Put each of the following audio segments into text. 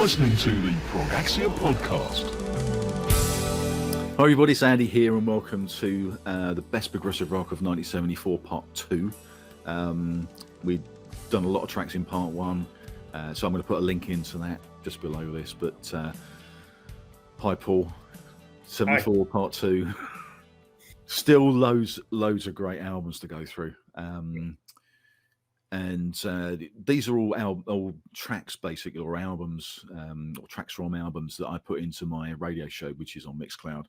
listening to the ProgAxia podcast. Hi everybody, it's Andy here and welcome to the Best Progressive Rock of 1974 Part 2. We've done a lot of tracks in Part 1, so I'm going to put a link into that just below this. But hi Paul, 74 hi. Part 2. Still loads of great albums to go through. And these are all tracks basically, or albums, or tracks from albums that I put into my radio show, which is on Mixcloud.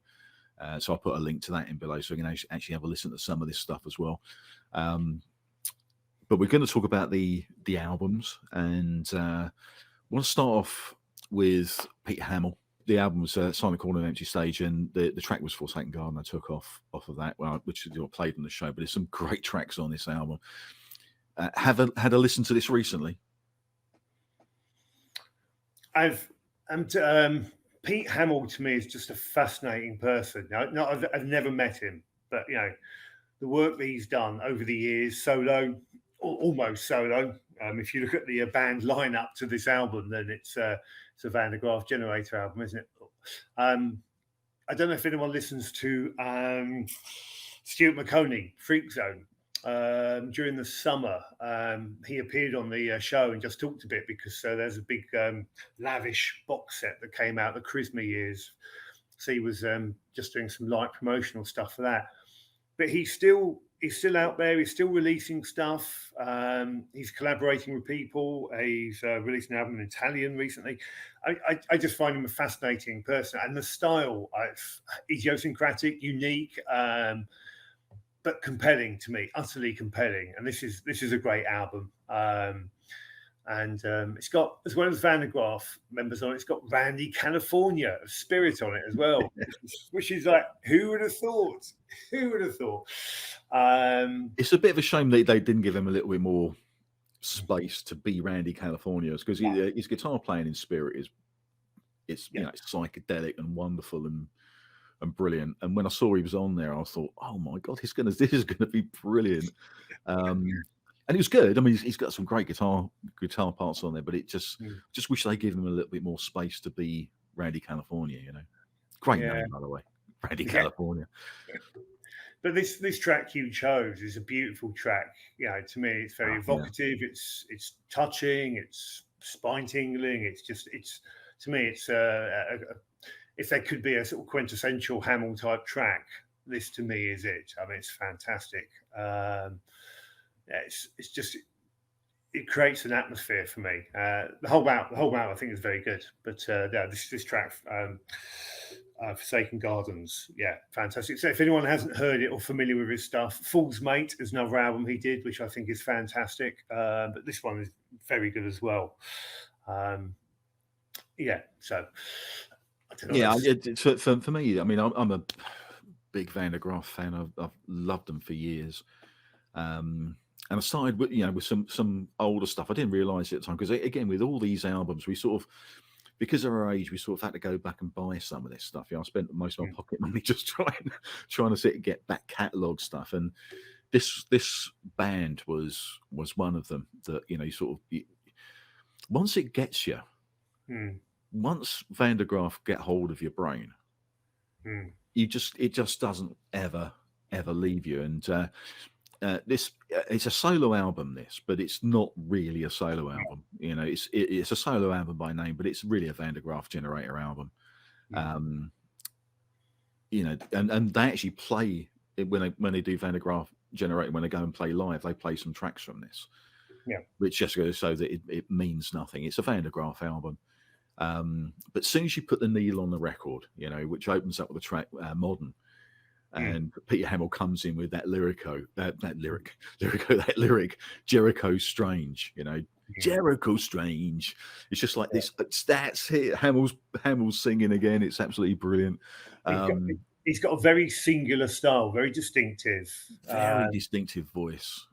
So I'll put a link to that in below, so you can actually have a listen to some of this stuff as well. But we're going to talk about the albums, and I want to start off with Peter Hammill. The album was Silent Corner and Empty Stage, and the track was Forsaken Garden. I took off of that, which I played on the show. But there's some great tracks on this album. Had a listen to this recently? Pete Hammill to me is just a fascinating person. I've never met him, but the work that he's done over the years, solo, almost solo. If you look at the band lineup to this album, then it's a Van der Graaf Generator album, isn't it? I don't know if anyone listens to Stuart McConey, Freak Zone. During the summer, he appeared on the show and just talked a bit because there's a big lavish box set that came out the Charisma years. So he was just doing some light promotional stuff for that. But he's still out there. He's still releasing stuff. He's collaborating with people. He's released an album in Italian recently. I just find him a fascinating person, and the style idiosyncratic, unique. But compelling to me, utterly compelling. And this is a great album. And it's got, as well as Van der Graaf members on it, it's got Randy California of Spirit on it as well, which is like, who would have thought? Who would have thought? It's a bit of a shame that they didn't give him a little bit more space to be Randy California, because his guitar playing in Spirit is it's psychedelic and wonderful and brilliant. And when I saw he was on there, I thought, oh my God, this is gonna be brilliant. And it was good. I mean, he's got some great guitar parts on there, but it just wish they give him a little bit more space to be Randy California. Great name, by the way, Randy California. But this track you chose is a beautiful track. To me, it's very evocative. It's touching. It's spine tingling. It's to me, it's if there could be a sort of quintessential Hamill type track, this to me is it. I mean, it's fantastic. It's just, it creates an atmosphere for me. The whole album I think is very good, but this track, Forsaken Gardens, fantastic. So if anyone hasn't heard it or familiar with his stuff, Fool's Mate is another album he did, which I think is fantastic. But this one is very good as well. So. For me, I mean, I'm a big Van der Graaf fan. I've loved them for years, and I started with some older stuff. I didn't realise it at the time, because again, with all these albums, we sort of, because of our age, we sort of had to go back and buy some of this stuff. I spent most of my pocket money just trying to sit and get back catalogue stuff, and this band was one of them that once it gets you. Once Van der Graaf get hold of your brain, it just doesn't ever leave you. And this it's a solo album, but it's not really a solo album. It's a solo album by name, but it's really a Van der Graaf Generator album. And they actually play when they do Van der Graaf Generator, when they go and play live, they play some tracks from this. Which just goes so that it means nothing. It's a Van der Graaf album. But as soon as you put the needle on the record, which opens up with the track Modern, and Peter Hammill comes in with that lyric, Jericho Strange, Jericho Strange. It's just like this. That's here. Hamill's singing again. It's absolutely brilliant. He's got a very singular style, very distinctive, very distinctive voice.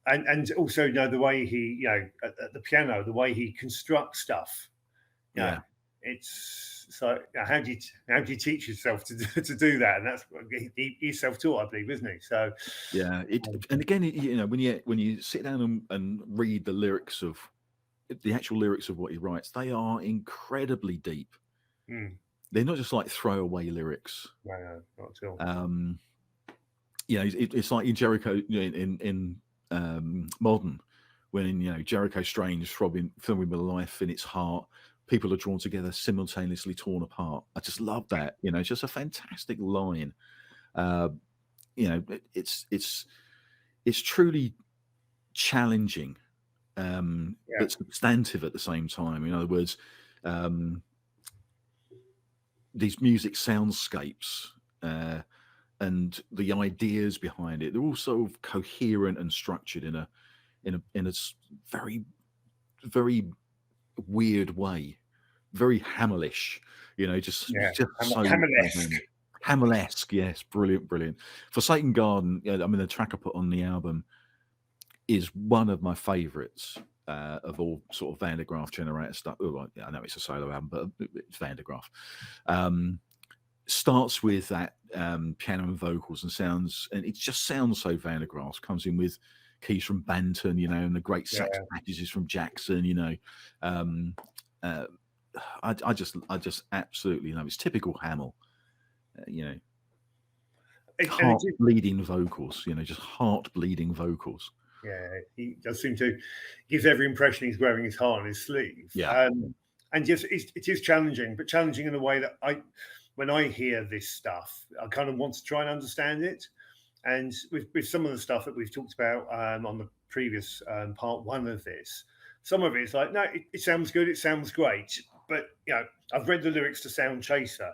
And also the way he, at the piano, the way he constructs stuff. It's so how do you teach yourself to do that? And that's he's self-taught, I believe, isn't he? So and again, when you sit down and read the lyrics of the actual lyrics of what he writes, they are incredibly deep. Mm. They're not just like throwaway lyrics. No, not at all. It's like in Jericho, in Modern, when Jericho Strange filming with life in its heart, people are drawn together, simultaneously torn apart. I just love that. It's just a fantastic line. It's truly challenging, but substantive at the same time. In other words, these music soundscapes and the ideas behind it, they're all sort of coherent and structured in a very, very weird way, very Hamillish, just so Hamillesque. Yes, brilliant. Forsaken Garden, the track I put on the album is one of my favorites of all sort of Van der Graaf generator stuff. Oh, I know it's a solo album, but it's Van der Graaf. Starts with that piano and vocals and it just sounds so Van der Graaf. Comes in with keys from Banton, and the great sax packages from Jackson. I just absolutely love it. It's typical Hamill. Heart bleeding vocals. Just heart bleeding vocals. Yeah, he does seem to give every impression he's wearing his heart on his sleeve. Yeah, and just it is challenging, but challenging in a way that when I hear this stuff, I kind of want to try and understand it. And with some of the stuff that we've talked about on the previous part one of this, some of it's like, no, it sounds good, it sounds great, but I've read the lyrics to Sound Chaser.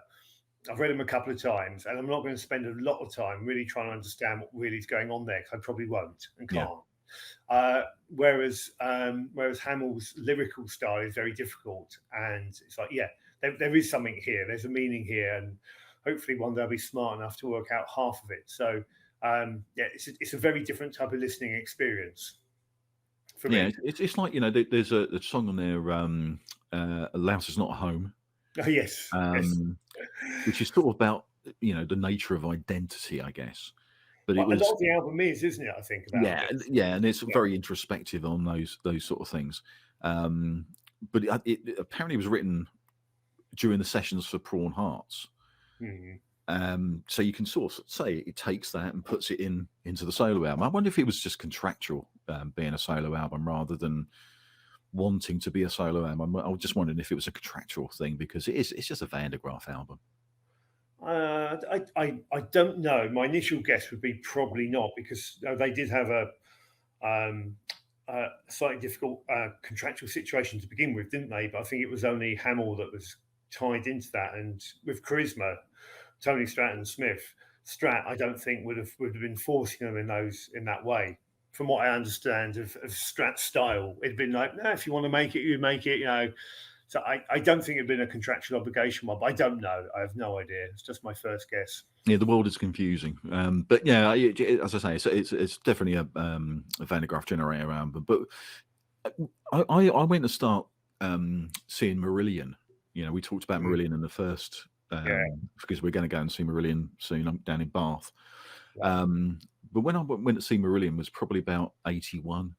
I've read them a couple of times, and I'm not going to spend a lot of time really trying to understand what really is going on there, because I probably won't and can't. Whereas Hamill's lyrical style is very difficult, and it's like, there is something here. There's a meaning here, and hopefully one day I'll be smart enough to work out half of it. So, it's a very different type of listening experience for me. It's like there's a song on there, "A Louse Is Not a Home." Oh, yes. Which is sort of about the nature of identity, I guess. But a lot of the album isn't it? I think about and it's very introspective on those sort of things. But it apparently was written during the sessions for Prawn Hearts. Mm-hmm. So you can sort of say it takes that and puts it into the solo album. I wonder if it was just contractual being a solo album rather than wanting to be a solo album. I was just wondering if it was a contractual thing, because it's just a Van der Graaf album. I don't know. My initial guess would be probably not, because they did have a slightly difficult contractual situation to begin with, didn't they? But I think it was only Hamill that was tied into that, and with Charisma, Tony Stratton Smith, I don't think would have been forcing them in that way. From what I understand of Strat's style, it'd been like, no, if you want to make it, you make it, So I don't think it'd been a contractual obligation one, but I don't know. I have no idea. It's just my first guess. Yeah, the world is confusing. But yeah, as I say, it's definitely a Van der Graaf generator album. But I went to start seeing Marillion. We talked about Marillion in the first, because we're going to go and see Marillion soon. I'm down in Bath. But when I went to see Marillion was probably about 81.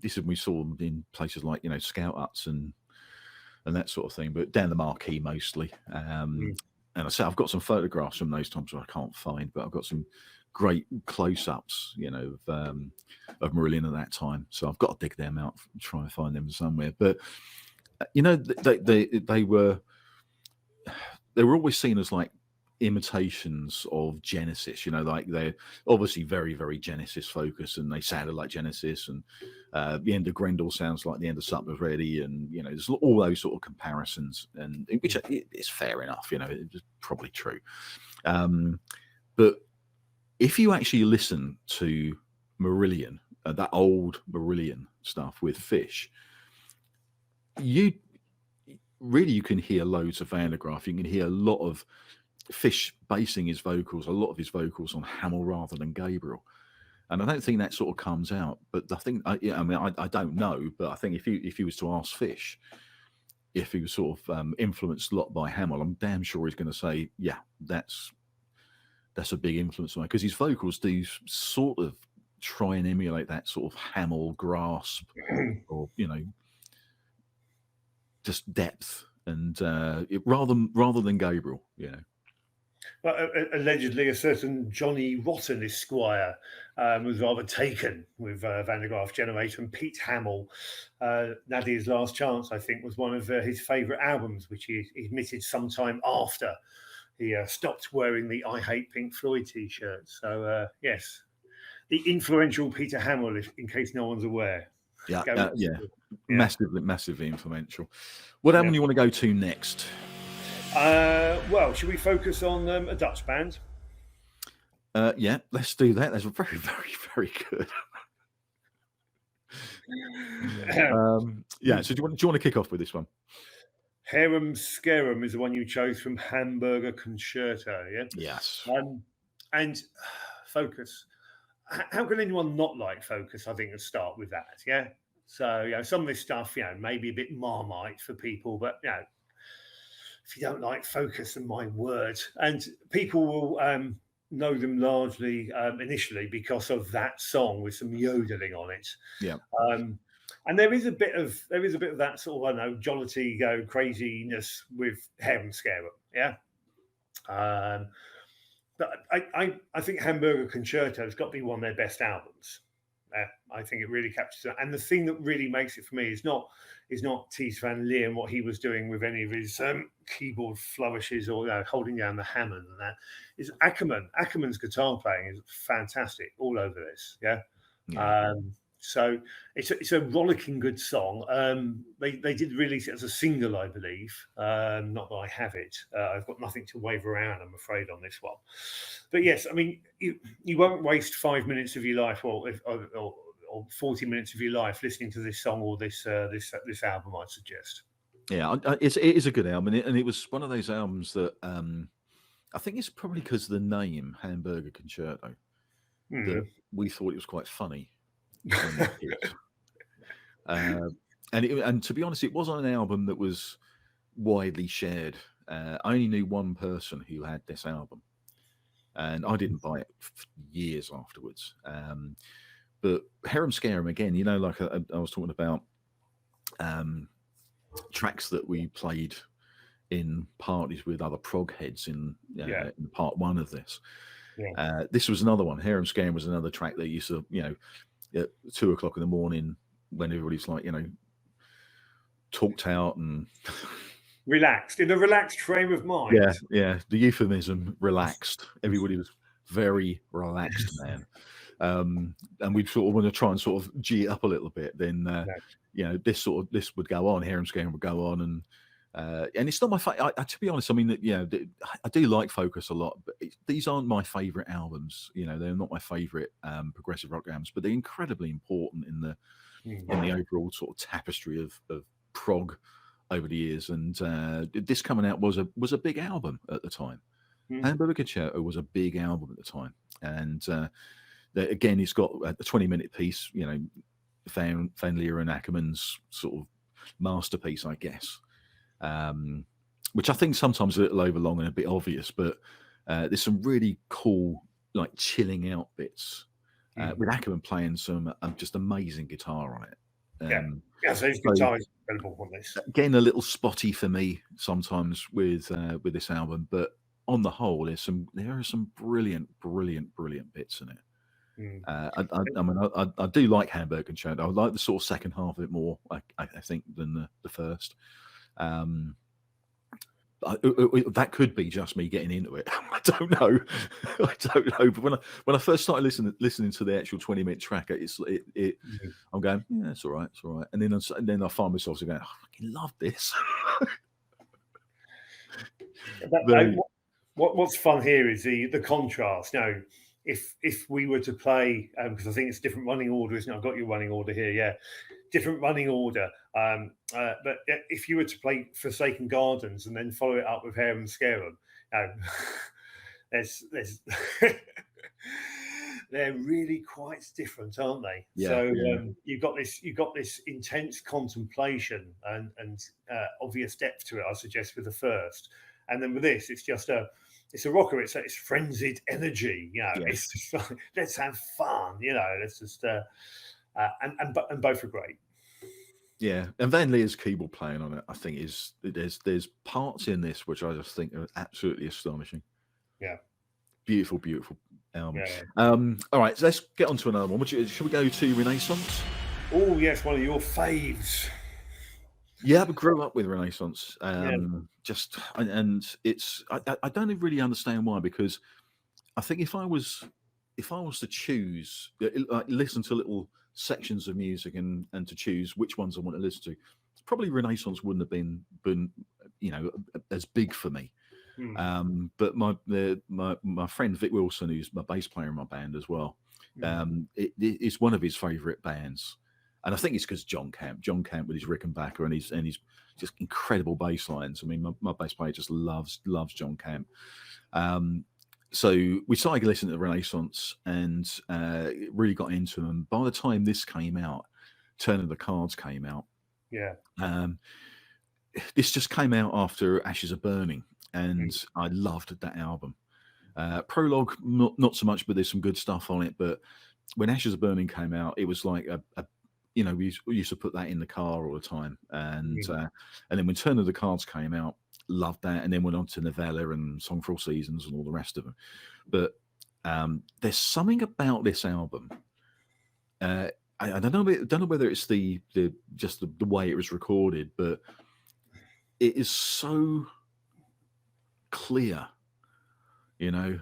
This is when we saw them in places like Scout Huts and that sort of thing, but down the marquee mostly. And I say I've got some photographs from those times that I can't find, but I've got some great close-ups, of Marillion at that time. So I've got to dig them out, try and find them somewhere. But they were always seen as like imitations of Genesis, like they're obviously very, very Genesis focused, and they sounded like Genesis, and the end of Grendel sounds like the end of Supper's Ready, and there's all those sort of comparisons, and which is fair enough, it's probably true. But if you actually listen to Marillion, that old Marillion stuff with Fish, you can hear loads of Van der Graaf. You can hear a lot of Fish basing a lot of his vocals on Hamill rather than Gabriel, and I don't think that sort of comes out. But I think, I don't know, but I think if he was to ask Fish if he was sort of influenced a lot by Hamill, I'm damn sure he's going to say, yeah, that's a big influence on him, because his vocals do sort of try and emulate that sort of Hamill grasp, or just depth, and rather than Gabriel, Well, allegedly, a certain Johnny Rotten Esquire was rather taken with Van der Graaf Generator, and Pete Hammill, Nadia's Last Chance, I think, was one of his favourite albums, which he admitted sometime after he stopped wearing the I Hate Pink Floyd t-shirt. So, yes, the influential Peter Hammill, in case no one's aware. Yeah. Massively influential. What album do you want to go to next? Well, should we focus on a Dutch band? Yeah, let's do that. That's very, very, very good. So do you want to kick off with this one? Harum Scarum is the one you chose from Hamburger Concerto, yeah? Yes. And Focus. How can anyone not like Focus? I think let's start with that, yeah? So, some of this stuff, maybe a bit Marmite for people, but, if you don't like Focus, and my word, and people will know them largely initially because of that song with some yodeling on it. Yeah. And there is a bit of that sort of, I don't know, jollity, craziness with Harum Scarum, yeah. But I think Hamburger Concerto has got to be one of their best albums. I think it really captures it. And the thing that really makes it for me is not Ties van Leer and what he was doing with any of his keyboard flourishes or holding down the Hammond and that. Is Ackerman. Ackerman's guitar playing is fantastic all over this. Yeah. So it's a rollicking good song. They did release it as a single, I believe. Not that I have it. I've got nothing to wave around, I'm afraid, on this one. But yes, I mean, you won't waste 5 minutes of your life or 40 minutes of your life listening to this song or this album, I'd suggest. Yeah, it is a good album, and it was one of those albums that I think it's probably because of the name Hamburger Concerto that we thought it was quite funny. And to be honest, it wasn't an album that was widely shared. I only knew one person who had this album, and I didn't buy it for years afterwards. But Harum Scarum, again, like I was talking about tracks that we played in parties with other prog heads in part one of this. Yeah. This was another one. Harum Scarum was another track that used to, at 2 o'clock in the morning when everybody's like, talked out and relaxed, in a relaxed frame of mind. Yeah. The euphemism, relaxed. Everybody was very relaxed, man. And we sort of want to try and sort of G it up a little bit. Then, this would go on. Harum Scarum would go on, and it's not my favorite. To be honest, I mean, I do like Focus a lot, but these aren't my favorite albums. They're not my favorite progressive rock albums, but they're incredibly important in the overall sort of tapestry of prog over the years. And this coming out was a big album at the time. Hamburger Concerto was a big album at the time, and again, it's got a 20-minute piece. Van Leer and Ackerman's sort of masterpiece, I guess. Which I think sometimes a little overlong and a bit obvious, but there's some really cool, like chilling out bits with Ackerman playing some just amazing guitar on it. So his guitar is incredible on this. Again, a little spotty for me sometimes with this album, but on the whole, there are some brilliant bits in it. I do like Hamburger Concerto. I like the sort of second half of it more, I think, than the first. That could be just me getting into it. I don't know. But when I first started listening to the actual 20-minute track, I'm going, yeah, it's all right, and then I find myself going, I fucking love this. What's fun here is the contrast. If we were to play, because I think it's different running order, isn't it? I've got your running order here, yeah. Different running order. But if you were to play Forsaken Gardens and then follow it up with Harum Scarum, there's they're really quite different, aren't they? Yeah, so you've got this intense contemplation and obvious depth to it, I suggest, with the first. And then with this, it's just a it's a rocker. It's frenzied energy. You know, Yeah. it's just like, let's have fun. You know, let's just and both are great. Yeah, and Van Leer's keyboard playing on it, I think, is there's parts in this which I just think are absolutely astonishing. Yeah, beautiful album. yeah. All right, so let's get on to another one. Should we go to Renaissance? Oh yes, one of your faves. Yeah, I grew up with Renaissance. Yeah. Just and it's I don't really understand why, because I think if I was to choose, like, listen to little sections of music and to choose which ones I want to listen to, probably Renaissance wouldn't have been as big for me. But my friend Vic Wilson, who's my bass player in my band as well, it's one of his favourite bands, and I think it's because John Camp with his Rickenbacker and his just incredible bass lines. I mean, my bass player just loves John Camp. So we started listening to Renaissance and really got into them. By the time this came out, Turn of the Cards came out. Yeah. This just came out after Ashes Are Burning, and I loved that album. Prologue, not so much, but there's some good stuff on it. But when Ashes Are Burning came out, it was like we used to put that in the car all the time. And then when Turn of the Cards came out, loved that, and then went on to Novella and Song for All Seasons and all the rest of them. But there's something about this album. I don't know whether it's the way it was recorded, but it is so clear. There's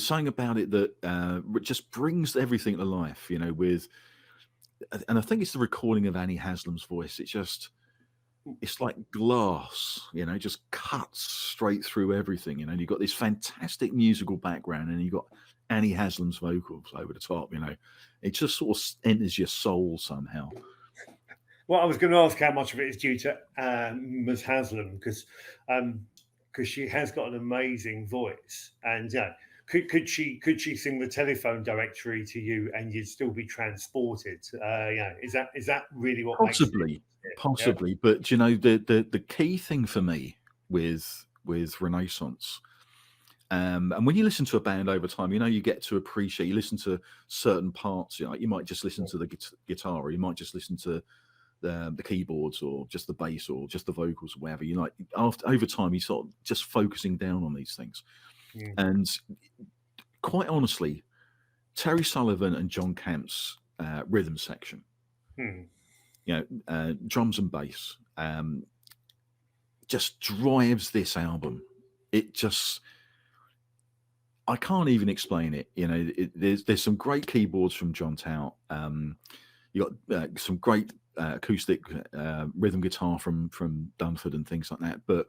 something about it that just brings everything to life. And I think it's the recording of Annie Haslam's voice. It's like glass, just cuts straight through everything. You've got this fantastic musical background, and you've got Annie Haslam's vocals over the top. It just sort of enters your soul somehow. Well, I was going to ask how much of it is due to Ms. Haslam, because she has got an amazing voice, and could she sing the Telephone Directory to you and you'd still be transported? Is that really what possibly? Yeah. But the key thing for me with Renaissance, and when you listen to a band over time, you get to appreciate. You listen to certain parts. You might just listen to the guitar, or you might just listen to the keyboards, or just the bass, or just the vocals, or whatever. Over time, you sort of just focusing down on these things. And quite honestly, Terry Sullivan and John Camp's rhythm section, drums and bass, just drives this album. I can't even explain it. There's some great keyboards from John Tull. You got some great acoustic rhythm guitar from Dunford and things like that. But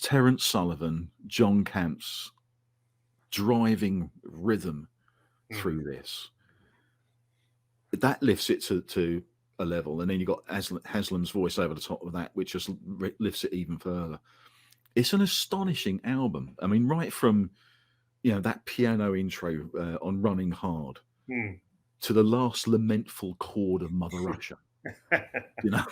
Terence Sullivan, John Camp's driving rhythm through this, that lifts it to a level. And then you got Haslam's voice over the top of that, which just lifts it even further. It's an astonishing album. I mean, right from that piano intro on Running Hard to the last lamentful chord of Mother Russia. To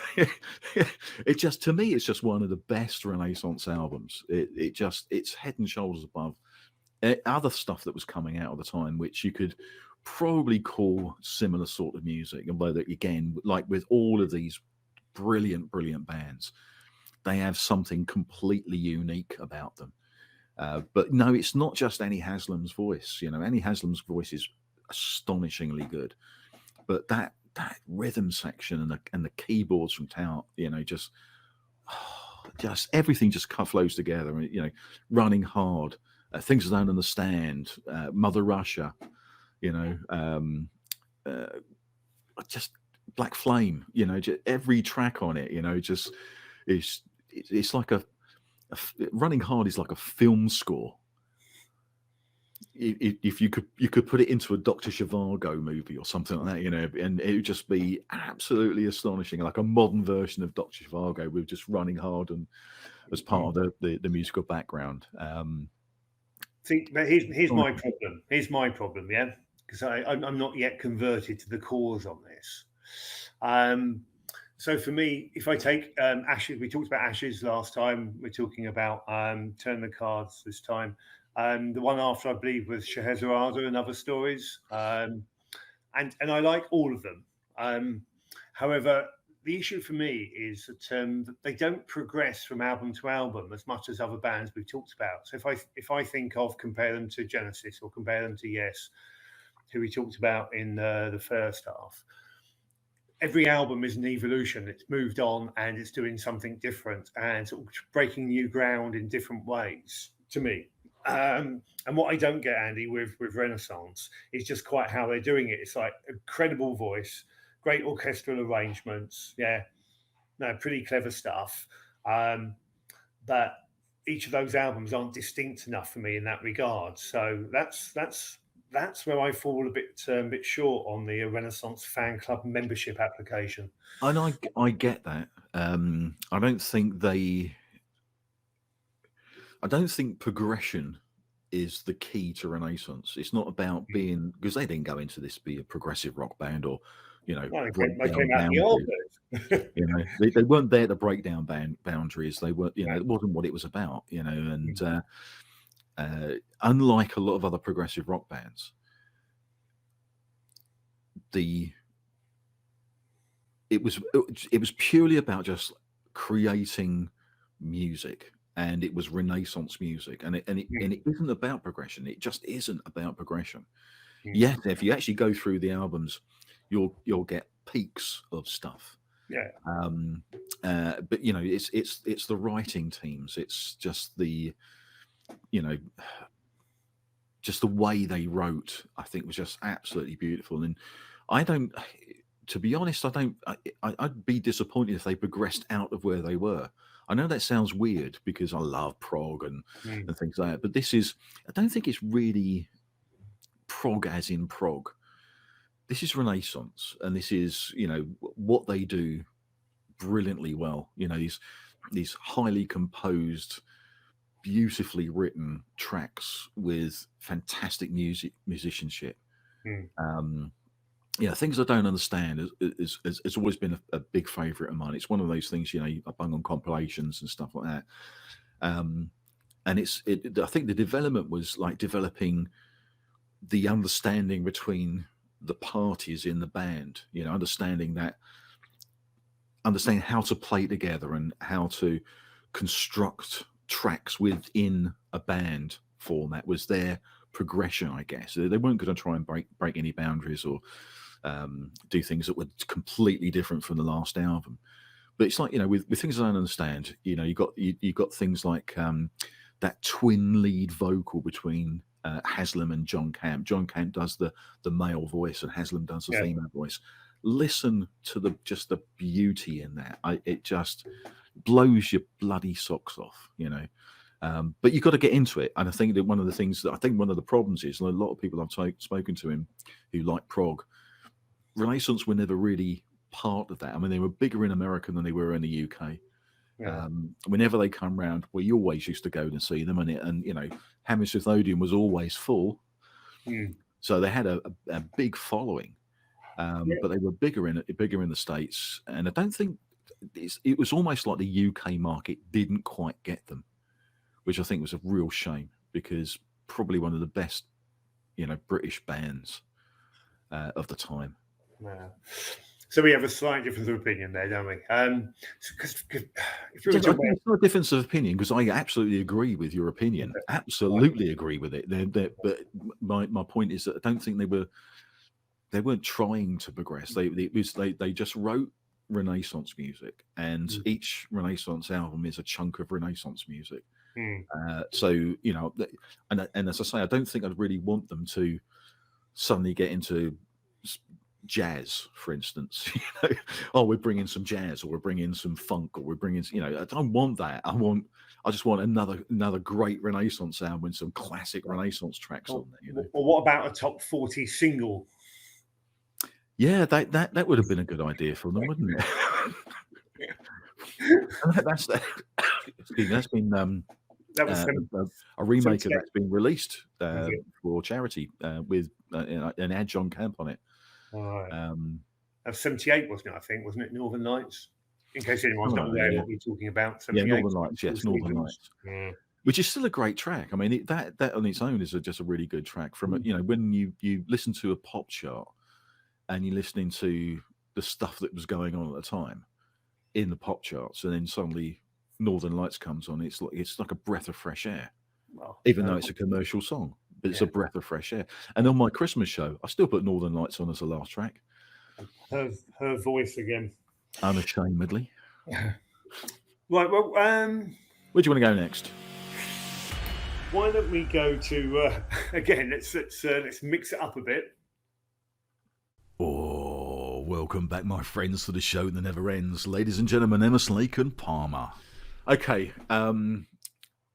me, it's just one of the best Renaissance albums. It's head and shoulders above other stuff that was coming out at the time, which you could probably call similar sort of music. And whether, again, like with all of these brilliant bands, they have something completely unique about them. But no, it's not just Annie Haslam's voice. Annie Haslam's voice is astonishingly good, but that rhythm section and the keyboards from Tull, just everything just flows together. Running Hard, Things I Don't Understand, Mother Russia, just Black Flame. Just every track on it, it's like Running Hard is like a film score. If you could put it into a Dr. Zhivago movie or something like that, and it would just be absolutely astonishing, like a modern version of Dr. Zhivago with just Running Hard and as part of the musical background. See, but here's my problem. Here's my problem, yeah, because I'm not yet converted to the cause on this. So for me, if I take Ashes, we talked about Ashes last time. We're talking about Turn the Cards this time. The one after, I believe, was Scheherazade and Other Stories. And I like all of them. However, the issue for me is that they don't progress from album to album as much as other bands we've talked about. So if I think of compare them to Genesis or compare them to Yes, who we talked about in the first half, every album is an evolution. It's moved on and it's doing something different and sort of breaking new ground in different ways to me. And what I don't get, Andy, with Renaissance is just quite how they're doing it. It's like a credible voice, great orchestral arrangements. Yeah, no, pretty clever stuff. But each of those albums aren't distinct enough for me in that regard. So that's where I fall a bit short on the Renaissance fan club membership application. And I get that. I don't think progression is the key to Renaissance. It's not about being, because they didn't go into this to be a progressive rock band or, you know, they came out the orbit. You know, they weren't there to break down boundaries. They weren't, you know, it wasn't what it was about, you know. And unlike a lot of other progressive rock bands, it was purely about just creating music. And it was Renaissance music, and it isn't about progression. It just isn't about progression. Yes, if you actually go through the albums, you'll get peaks of stuff. Yeah. But you know, it's the writing teams. It's just the, you know, just the way they wrote. I think was just absolutely beautiful. And to be honest, I'd be disappointed if they progressed out of where they were. I know that sounds weird because I love prog and things like that, but I don't think it's really prog as in prog. This is Renaissance, and this is, you know, what they do brilliantly well. You know, these highly composed, beautifully written tracks with fantastic musicianship. Yeah, things I don't understand has always been a big favourite of mine. It's one of those things, you know, I bung on compilations and stuff like that. And I think the development was like developing the understanding between the parties in the band, you know, understanding how to play together and how to construct tracks within a band format was their progression, I guess. They weren't going to try and break any boundaries or do things that were completely different from the last album. But it's like, you know, with things I don't understand, you know, you got things like that twin lead vocal between Haslam and John Camp. John Camp does the male voice and Haslam does the female voice. Listen to the beauty in that. It just blows your bloody socks off, you know. But you've got to get into it. And I think that one of the problems is, a lot of people I've spoken to him who like prog, Renaissance were never really part of that. I mean, they were bigger in America than they were in the UK. Yeah. Whenever they come round, we always used to go and see them, and you know, Hammersmith Odeon was always full. So they had a big following, but they were bigger in the States, and I don't think it was almost like the UK market didn't quite get them, which I think was a real shame, because probably one of the best, you know, British bands of the time. Yeah. So we have a slight difference of opinion there, don't we? It's not a difference of opinion, because I absolutely agree with your opinion. Absolutely agree with it. But my point is that I don't think they weren't trying to progress. They just wrote Renaissance music, and each Renaissance album is a chunk of Renaissance music. So, you know, and as I say, I don't think I'd really want them to suddenly get into jazz, for instance. You know, oh, we're bringing some jazz, or we're bringing some funk, or we're bringing, you know, I don't want that. I just want another great Renaissance album with some classic Renaissance tracks on there. You know? Or what about a top 40 single? Yeah, that would have been a good idea for them, wouldn't it? That's been a remake of that's been released for charity with an ad John Camp on it. '78, wasn't it? I think, wasn't it? Northern Lights. In case anyone's not aware what we're talking about. Yeah, 78. Northern Lights. Yes, Northern Lights. Yeah. Which is still a great track. I mean, that on its own is just a really good track. From when you listen to a pop chart and you're listening to the stuff that was going on at the time in the pop charts, and then suddenly Northern Lights comes on, it's like a breath of fresh air. Well, Even though it's a commercial song, but it's a breath of fresh air. And on my Christmas show, I still put Northern Lights on as the last track. Her voice again. Unashamedly. Right. Well, where do you want to go next? Why don't we go to again? Let's mix it up a bit. Oh, welcome back, my friends, to the show that never ends, ladies and gentlemen. Emerson Lake and Palmer. Okay.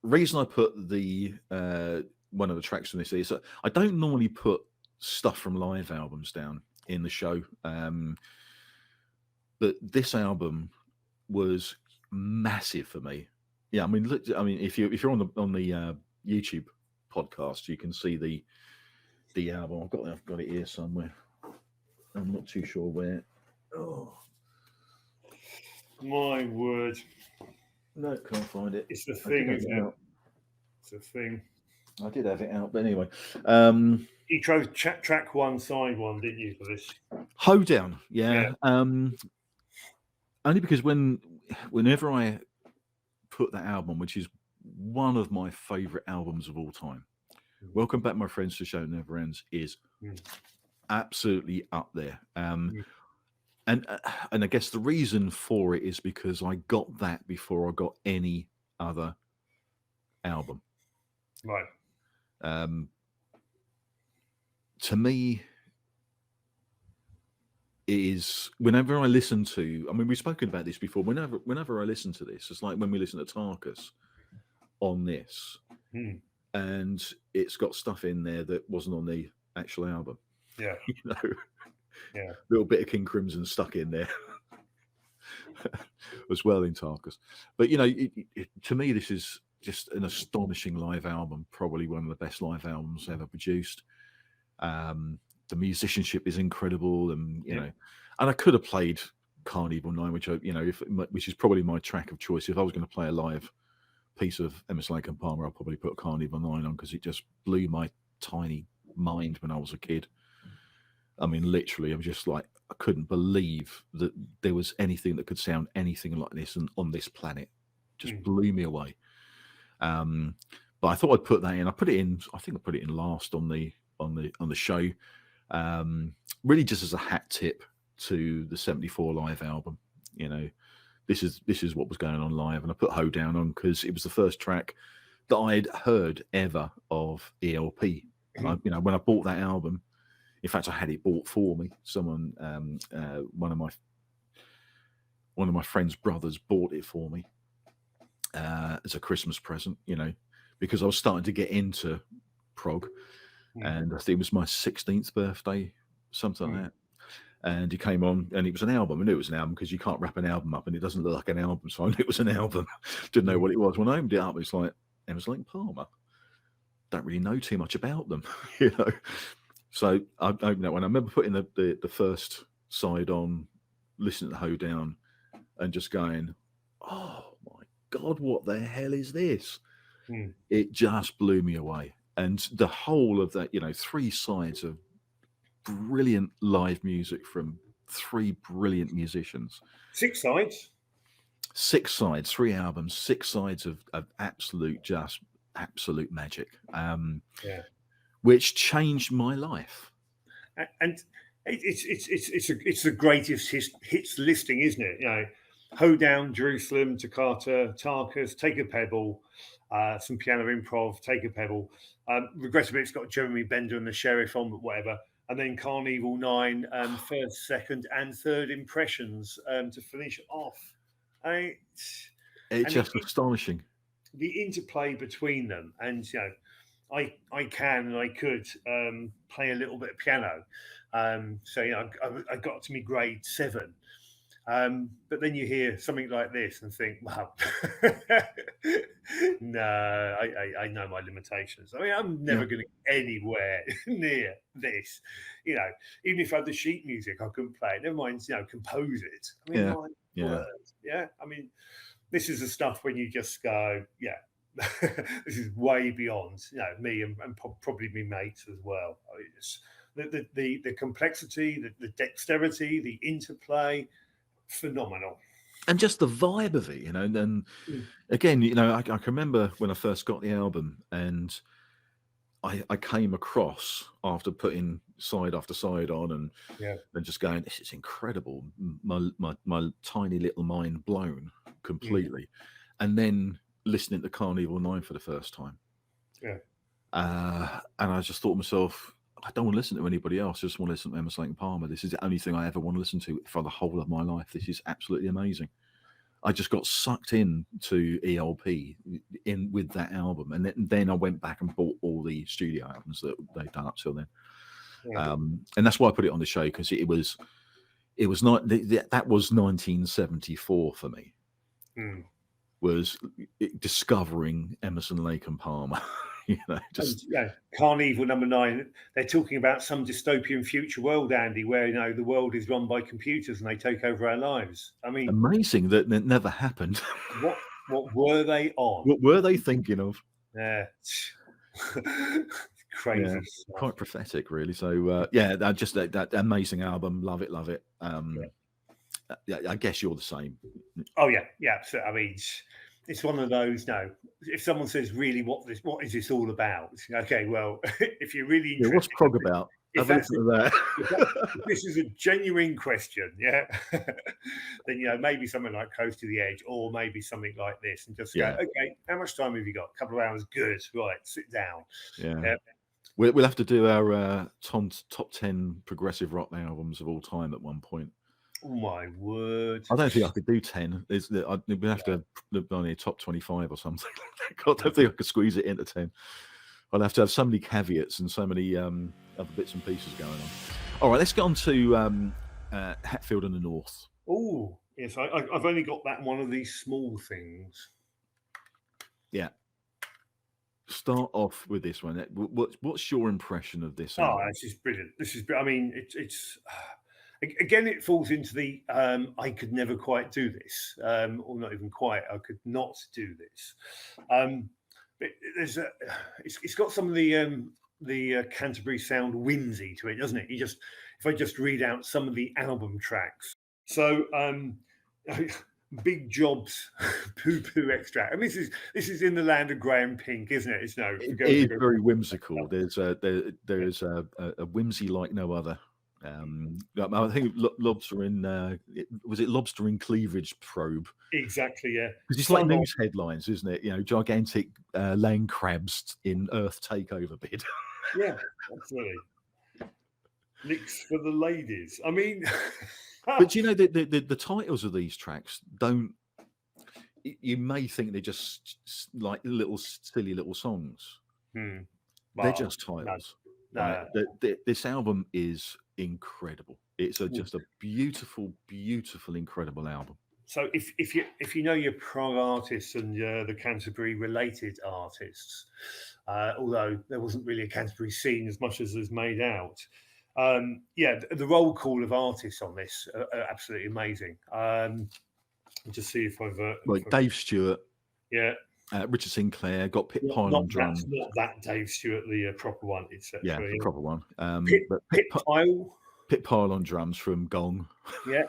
Reason I put the one of the tracks from this is I don't normally put stuff from live albums down in the show, but this album was massive for me. Yeah, I mean, look, if you're on the YouTube podcast, you can see the album. I've got it here somewhere. I'm not too sure where. Oh, my word! No, can't find it. It's the thing, isn't it? It's a thing. I did have it out, but anyway. You chose track one, side one, didn't you, for this? Hoedown, yeah. Only because whenever I put that album, which is one of my favourite albums of all time, Welcome Back, My Friends, to the Show Never Ends is absolutely up there. And I guess the reason for it is because I got that before I got any other album. Right. To me, is whenever I listen to, I mean, we've spoken about this before. Whenever I listen to this, it's like when we listen to Tarkus on this, and it's got stuff in there that wasn't on the actual album. Yeah, yeah, little bit of King Crimson stuck in there as well in Tarkus. But to me, this is just an astonishing live album. Probably one of the best live albums ever produced. The musicianship is incredible, and and I could have played Carnival 9, which which is probably my track of choice. If I was going to play a live piece of Emerson Lake and Palmer, I'll probably put Carnival 9 on, because it just blew my tiny mind when I was a kid. I mean, literally, I was just like, I couldn't believe that there was anything that could sound anything like this on this planet. Just blew me away. But I thought I'd put that in. I put it in. I think I put it in last on the show. Really just as a hat tip to the 74 live album. This is what was going on live, and I put Hoedown on because it was the first track that I'd heard ever of ELP. When I bought that album, in fact, I had it bought for me. Someone, one of my friend's brothers, bought it for me as a Christmas present. Because I was starting to get into prog. And I think it was my 16th birthday, something like that. And he came on, and it was an album. I knew it was an album because you can't wrap an album up and it doesn't look like an album. So I knew it was an album. Didn't know what it was. When I opened it up, it's like, Emerson Lake and Palmer. Don't really know too much about them, So I opened that one. I remember putting the first side on, listening to Hoedown, and just going, oh my God, what the hell is this? It just blew me away. And the whole of that, 3 sides of brilliant live music from 3 brilliant musicians. 6 sides? 6 sides, 3 albums, 6 sides of absolute magic, which changed my life. And it's the greatest hits listing, isn't it? Hoedown, Jerusalem, Toccata, Tarkus, Take a Pebble, some piano improv, Take a Pebble. Regrettably, it's got Jeremy Bender and the Sheriff on, but whatever. And then Carnival 9, first, second, and third impressions to finish off. It's just astonishing. The interplay between them, and I can and I could play a little bit of piano. So I got to me grade 7. But then you hear something like this and think, wow, no, I know my limitations. I mean, I'm never going to get anywhere near this. You know, even if I had the sheet music, I couldn't play it. Never mind, compose it. I mean, my word, I mean, this is the stuff when you just go, this is way beyond, me and probably me mates as well. I mean, it's the complexity, the dexterity, the interplay. Phenomenal. And just the vibe of it, and again, I can remember when I first got the album, and I came across after putting side after side on and just going, this is incredible. My tiny little mind blown completely. And then listening to Carnival 9 for the first time. And I just thought to myself, I don't want to listen to anybody else. I just want to listen to Emerson Lake and Palmer. This is the only thing I ever want to listen to for the whole of my life. This is absolutely amazing. I just got sucked in to ELP with that album. And then I went back and bought all the studio albums that they'd done up till then. And that's why I put it on the show, because it was not, that was 1974 for me. Was discovering Emerson Lake and Palmer. Carnival number 9. They're talking about some dystopian future world, Andy, where the world is run by computers and they take over our lives. I mean, amazing that it never happened. What were they on? What were they thinking of? Yeah, crazy. Quite prophetic, really. So just that amazing album. Love it. I guess you're the same. Oh yeah. So I mean, it's one of those. No, if someone says, "Really, what is this all about?" Okay, well, if you're really interested, what's prog about? Have a listen to that. If this is a genuine question, then maybe something like Close to the Edge, or maybe something like this, and just go, okay, how much time have you got? A couple of hours, good, right? Sit down. We'll have to do our top 10 progressive rock albums of all time at one point. Oh my word! I don't think I could do 10. We'd have to have only a top 25 or something. I don't think I could squeeze it into 10. I'd have to have so many caveats and so many other bits and pieces going on. All right, let's get on to Hatfield and the North. Oh yes, I've only got that one of these small things. Yeah. Start off with this one. What's your impression of this? This is brilliant. I mean, it's. Again, it falls into the I could never quite do this, or not even quite. I could not do this. But it's got some of the Canterbury sound whimsy to it, doesn't it? If I just read out some of the album tracks. So Big Job's Poo Poo Extract. I mean, this is in the land of grey and pink, isn't it? It's it is very whimsical. There's a whimsy like no other. I think Lobster in was it Lobster in Cleavage Probe? Exactly, yeah. Because it's like news headlines, isn't it? Gigantic land crabs in Earth takeover bid. Yeah, absolutely. Licks for the ladies. I mean, but the titles of these tracks don't. You may think they're just like silly little songs. Well, they're just titles. No. This album is incredible. It's just a beautiful, incredible album. So if you know your prog artists and the Canterbury related artists, although there wasn't really a Canterbury scene as much as is made out, the roll call of artists on this are absolutely amazing. Just see if I've Dave Stewart, Richard Sinclair, got Pit Pile on drums. Not that Dave Stewart, the proper one. It's the proper one. Pit Pile on drums from Gong. Yeah.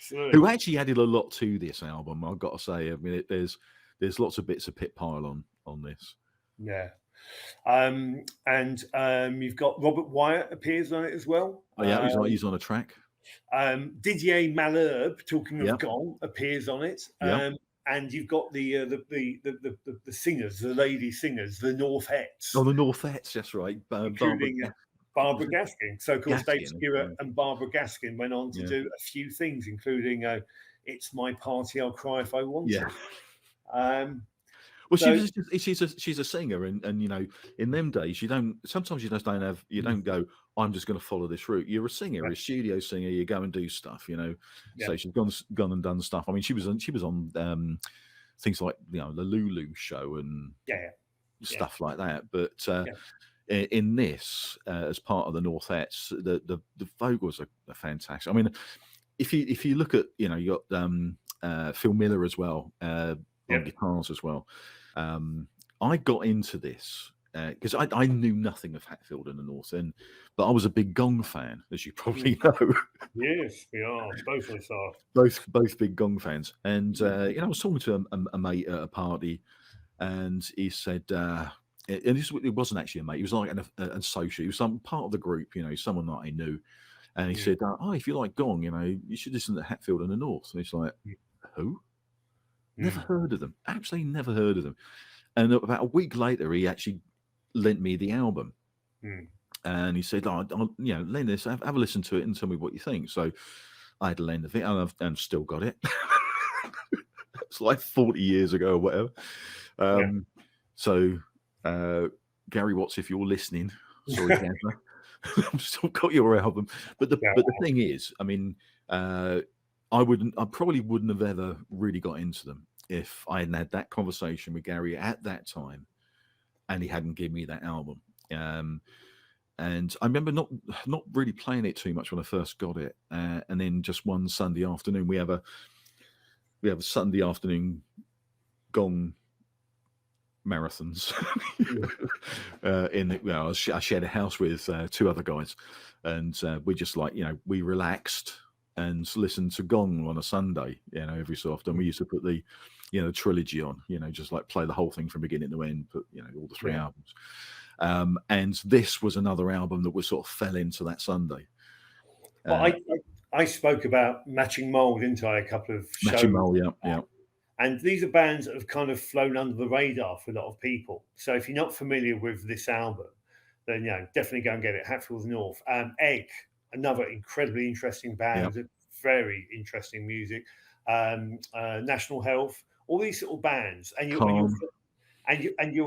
Who actually added a lot to this album, I've got to say. I mean, there's lots of bits of Pit Pile on this. Yeah. And you've got Robert Wyatt appears on it as well. Oh yeah, he's on a track. Didier Malherbe, talking of Gong, appears on it. And you've got the singers, the lady singers, the Northettes. Oh, the Northettes, that's right. Including Barbara Gaskin. So, of course, Dave Stewart and Barbara Gaskin went on to do a few things, including "It's My Party, I'll Cry If I Want to." Well, So she's a singer, and you know, in them days, sometimes you just don't go, I'm just going to follow this route. You're a singer, a studio singer. You go and do stuff, you know. Yeah. So she's gone and done stuff. I mean, she was on things like, you know, the Lulu show and stuff like that. But in this, as part of the Northettes, the vocals are fantastic. I mean, if you look at, you know, you got Phil Miller as well on guitars as well. I got into this because I knew nothing of Hatfield in the North End, but I was a big Gong fan, as you probably know. Yes, we are. Both of us are. Both big Gong fans. And you know, I was talking to a mate at a party, and he said, and it wasn't actually a mate. He was like an associate. He was some part of the group, you know, someone that I knew. And he said, "Oh, if you like Gong, you know, you should listen to Hatfield in the North." And it's like, who? Never heard of them. Absolutely never heard of them. And about a week later, he actually lent me the album. And he said, "Oh, you know, lend this, have a listen to it and tell me what you think." So I had a lend of it, and I've still got it. It's like 40 years ago or whatever. So Gary Watts, if you're listening, sorry, Gazza, I've still got your album. But the thing is, I mean, I probably wouldn't have ever really got into them if I hadn't had that conversation with Gary at that time, and he hadn't given me that album. And I remember not really playing it too much when I first got it, and then just one Sunday afternoon, we have a Sunday afternoon Gong marathons. I shared a house with two other guys, and we just, like, you know, we relaxed and listened to Gong on a Sunday, you know, every so often. We used to put the, you know, trilogy on, you know, just like play the whole thing from beginning to end, put, you know, all the three albums. And this was another album that was sort of fell into that Sunday. Well, I spoke about Matching Mold, didn't I? A couple of shows. Matching Mold, yeah. And these are bands that have kind of flown under the radar for a lot of people. So if you're not familiar with this album, then, you know, definitely go and get it. Hatfield North. Egg, another incredibly interesting band, very interesting music. National Health, all these little bands, and you'll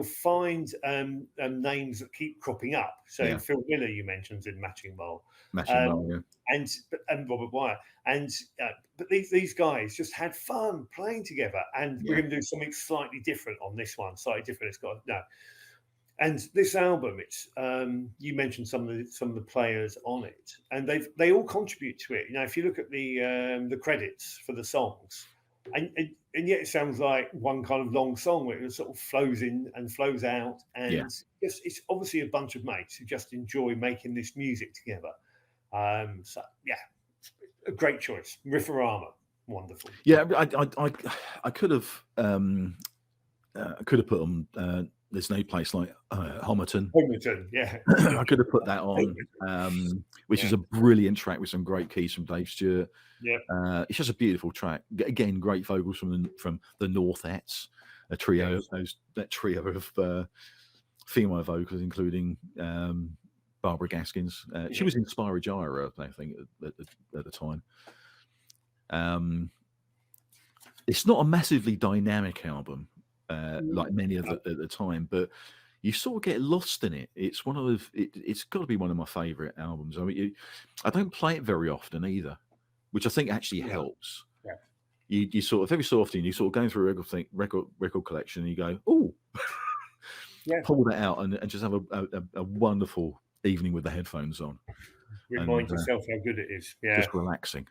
find names that keep cropping up. So Phil Miller, you mentioned in Matching Mold, and Robert Wyatt, but these guys just had fun playing together, and we're going to do something slightly different on this one. Slightly different. It's got no. And this album, it's you mentioned some of the players on it, and they all contribute to it. You know, if you look at the credits for the songs, and yet it sounds like one kind of long song where it sort of flows in and flows out, and it's obviously a bunch of mates who just enjoy making this music together. So yeah, a great choice. Riffarama, wonderful. Yeah, I could have put on. There's no place like Homerton. Yeah. I could have put that on, which is a brilliant track with some great keys from Dave Stewart. Yeah, it's just a beautiful track. Again, great vocals from the Northettes, a trio, that trio of female vocals, including Barbara Gaskins. She was in Spyro Gyra, I think, at the time. It's not a massively dynamic album. Like many of at the time, but you sort of get lost in it. It's one of it's got to be one of my favorite albums. I mean, I don't play it very often either, which I think actually helps. Yeah. You sort of every so often you sort of going through a record collection and you go, oh, pull that out and just have a wonderful evening with the headphones on. Remind yourself how good it is. Yeah, just relaxing.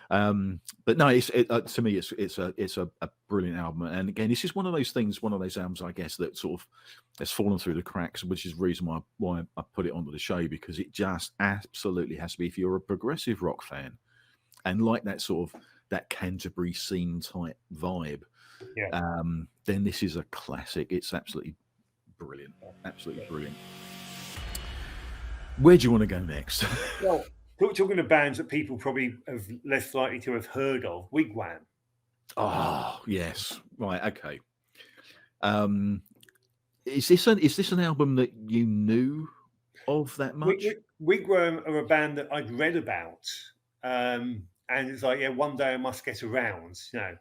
But no, to me, it's a brilliant album, and again, this is one of those albums, I guess, that sort of has fallen through the cracks, which is the reason why I put it onto the show, because it just absolutely has to be, if you're a progressive rock fan and like that sort of that Canterbury scene type vibe, then this is a classic. It's absolutely brilliant, Where do you want to go next? Well, talking of bands that people probably have less likely to have heard of, Wigwam. Oh yes, right, okay. Is this an album that you knew of that much? Wigwam are a band that I'd read about, and it's like, one day I must get around, you know,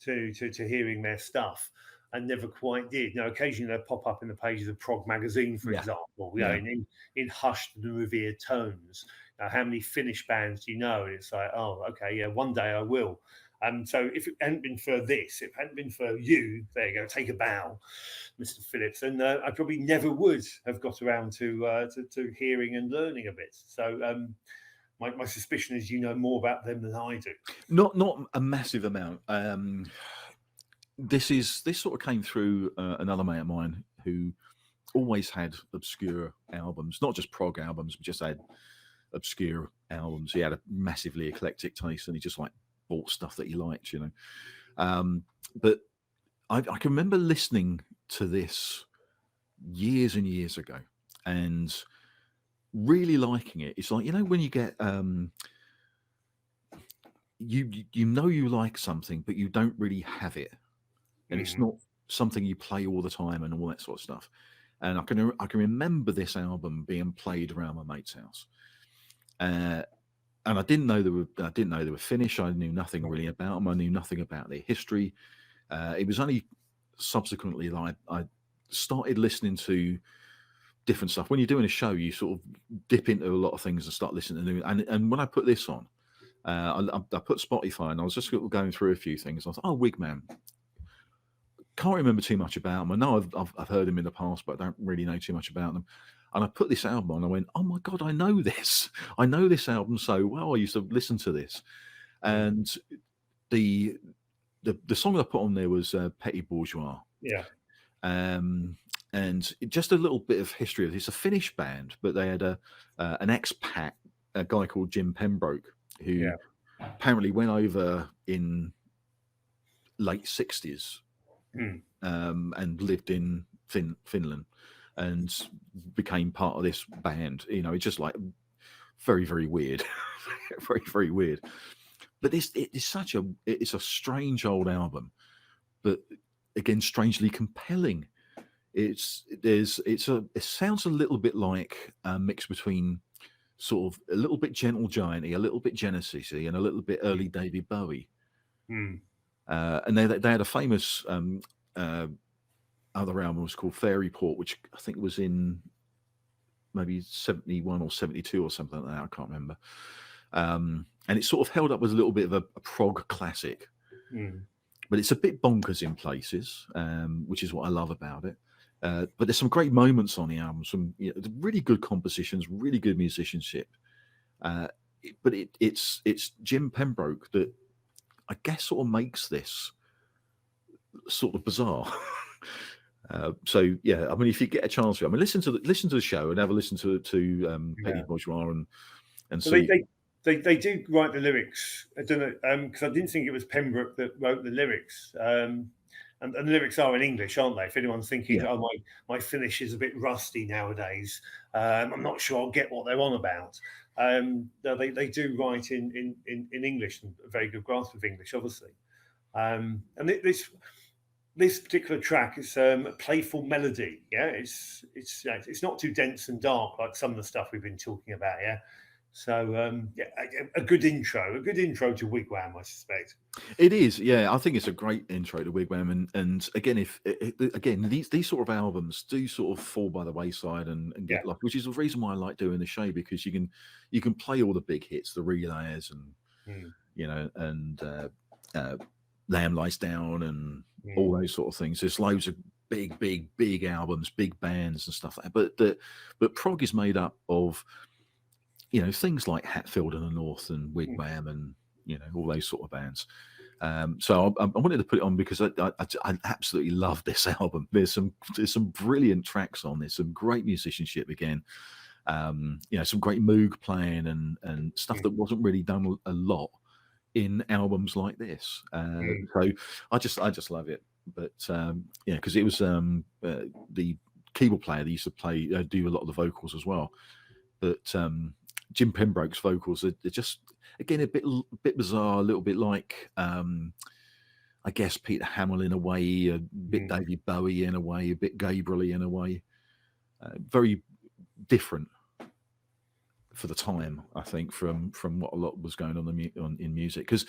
to hearing their stuff. and never quite did. You know, occasionally they pop up in the pages of Prog magazine, for example, you know, in hushed and revered tones. How many Finnish bands do you know? And it's like, oh, okay, yeah, one day I will. So if it hadn't been for this, if it hadn't been for you, there you go, take a bow, Mr. Phillips, and I probably never would have got around to hearing and learning a bit. So my suspicion is you know more about them than I do. Not a massive amount. This sort of came through another mate of mine who always had obscure albums, not just prog albums, but just had obscure albums. He had a massively eclectic taste, and he just like bought stuff that he liked, you know. But I can remember listening to this years and years ago and really liking it. It's like, you know, when you get you know you like something, but you don't really have it, and it's not something you play all the time and all that sort of stuff. And I can remember this album being played around my mate's house, and I didn't know they were Finnish. I knew nothing really about them. I knew nothing about their history. It was only subsequently that I started listening to different stuff. When you're doing a show, you sort of dip into a lot of things and start listening to new. And when I put this on, I put Spotify, and I was just going through a few things. I was like, oh, Wigwam. Can't remember too much about them. I know I've heard them in the past, but I don't really know too much about them. And I put this album on. I went, oh my God, I know this. I know this album so well. I used to listen to this. And the song I put on there was Petit Bourgeois. Yeah. And just a little bit of history of this. It's a Finnish band, but they had an expat, a guy called Jim Pembroke, who apparently went over in late 60s and lived in Finland and became part of this band. You know, it's just like very, very weird. Very, very weird. But it's a strange old album, but again, strangely compelling. It sounds a little bit like a mix between sort of a little bit Gentle Giant-y, a little bit Genesis-y, and a little bit early David Bowie. And they had a famous other album was called Fairy Port, which I think was in maybe 71 or 72 or something like that. I can't remember. And it sort of held up as a little bit of a prog classic. But it's a bit bonkers in places, which is what I love about it. But there's some great moments on the album, some really good compositions, really good musicianship. But it's Jim Pembroke that I guess sort of makes this sort of bizarre. So yeah, I mean, if you get a chance, listen to the show and have a listen to Petit Bourgeois and so see. They do write the lyrics. I don't know, because I didn't think it was Pembroke that wrote the lyrics. And the lyrics are in English, aren't they? If anyone's thinking, oh, my Finnish is a bit rusty nowadays, I'm not sure I'll get what they're on about. No, they do write in English, and a very good grasp of English, obviously. And this particular track is a playful melody. Yeah, it's not too dense and dark like some of the stuff we've been talking about. Yeah. So a good intro to Wigwam, I suspect. It is, yeah. I think it's a great intro to Wigwam, and again, these sort of albums do sort of fall by the wayside and get lost, which is the reason why I like doing the show, because you can play all the big hits, the Relays, and and Lamb Lies Down, and all those sort of things. There's loads of big albums, big bands, and stuff like that. But prog is made up of things like Hatfield and the North and Wigwam and all those sort of bands. So I wanted to put it on because I absolutely love this album. There's some brilliant tracks on this, some great musicianship again. Some great Moog playing and stuff that wasn't really done a lot in albums like this. So I just love it. But because it was the keyboard player that used to do a lot of the vocals as well. But Jim Pembroke's vocals are just, again, a bit bizarre, a little bit like I guess Peter Hammill in a way, a bit David Bowie in a way, a bit Gabriel in a way. Very different for the time, I think, from what a lot was going on in music, because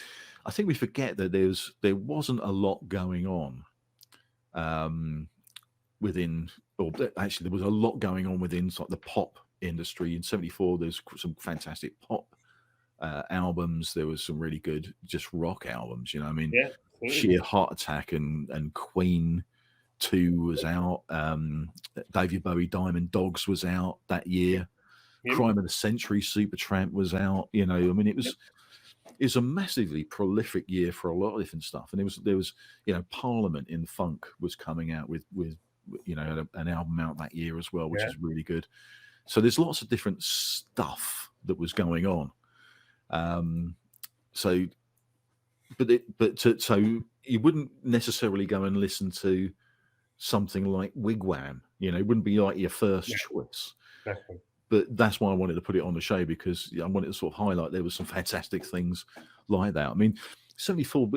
I think we forget that there wasn't a lot going on within, or actually there was a lot going on within sort of the pop industry. In 74, there's some fantastic pop albums. There was some really good just rock albums, you know. I mean, Sheer Heart Attack and Queen 2 was out. David Bowie Diamond Dogs was out that year. Crime of the Century Supertramp was out. You know, I mean, it was a massively prolific year for a lot of different stuff. And there was you know, Parliament in Funk was coming out with you know, an album out that year as well, which is really good. So there's lots of different stuff that was going on. So you wouldn't necessarily go and listen to something like Wigwam. You know, it wouldn't be like your first choice. Exactly. But that's why I wanted to put it on the show, because I wanted to sort of highlight there was some fantastic things like that. I mean, 74,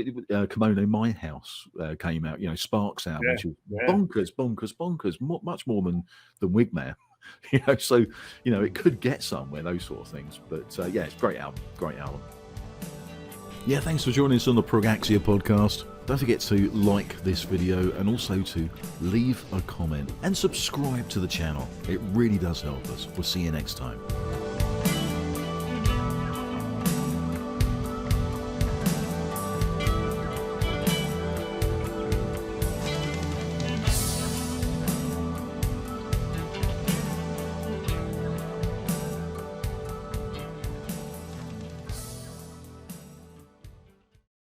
Kimono My House came out, you know, Sparks album, which was bonkers, much more than Wigwam. You know, so, you know, it could get somewhere, those sort of things. But yeah, it's a great album. Yeah, thanks for joining us on the ProgAxia podcast. Don't forget to like this video and also to leave a comment and subscribe to the channel. It really does help us. We'll see you next time.